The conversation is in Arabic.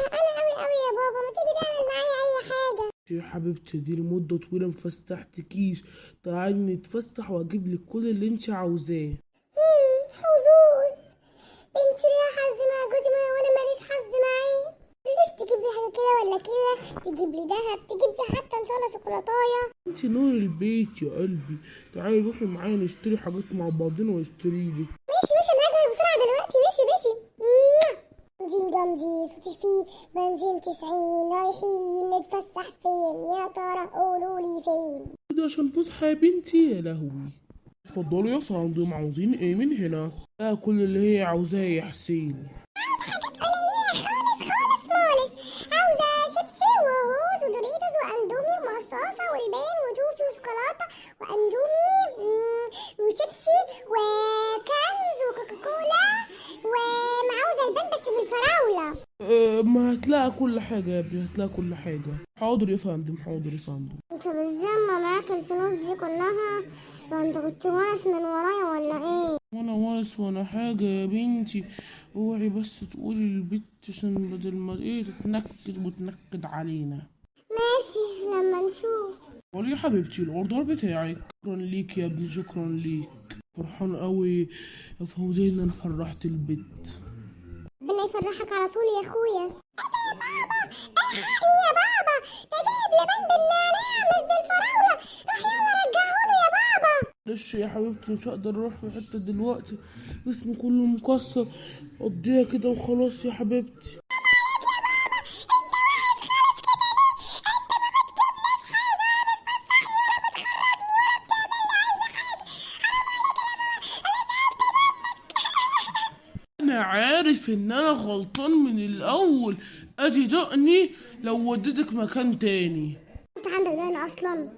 زهقانة أوي يا بابا، ما تيجي تعمل معايا أي حاجة؟ يا حبيبتي دي لمدة طويلة مفسحتكيش. تعالي نتفسح واجيب لك كل اللي انت عاوزاه. حظوظ. بنتي ليها حظ مع جوزي وأنا ماليش حظ معاه. ليش تجيب لي حاجة كده ولا كده؟ تجيب لي دهب، تجيب لي حتى إن شاء الله شوكولاتاية. انت نور البيت يا قلبي. تعالي روحي معايا نشتري حاجات مع بعضنا واشتري لك. ماشي ماشي، أنا هجهز بسرعة دلوقتي. ماشي ماشي. بنزين جمدي فيه بنزين 90. رايحين نتفسح فين يا ترى؟ قولوا لي فين. ده عشان فسحة يا بنتي، يا لهوي. اتفضلوا يا فندم، عاوزين ايه من هنا؟ كل اللي هي عاوزاه يا حسين. خالص عاوزة شيبسي وهوز ودوريتوس وأندومي ومصاصة والبان وتوفي وشوكولاتة وأندومي وشيبسي وكنز وكوكاكولا ومعاوزة البان بس بالفراولة. ما هتلاقي كل حاجة يا ابني، هتلاقي كل حاجة. حاضر يا فندم، حاضر يا فندم. انت بالذمة معاك الفلوس دي كلها؟ ده انت كنت ورث من ورايا ولا ايه؟ وانا وارث ولا حاجة يا بنتي. اوعي بس تقولي للبت عشان بدل ما ايه تتنكد وتنكد علينا. ماشي لما نشوف. قولي يا حبيبتي الاوردر بتاعك. شكرا ليك يا ابني، شكرا ليك. فرحان قوي يا فوزي ان انا فرحت البت. ربنا يفرحك على طول يا اخويا. ايه ده يا بابا؟ الحقني يا بابا، ده جايب لبان بالنعناع مش بالفراولة. روح يلا رجعهوله يا بابا. معلش يا حبيبتي مش هقدر اروح في حتة دلوقتي، جسمي كله مكسر. قضيها كده وخلاص يا حبيبتي. انا عارف ان انا غلطان من الاول. ادي دقني لو وديتك مكان تاني. انت عندك دين اصلا؟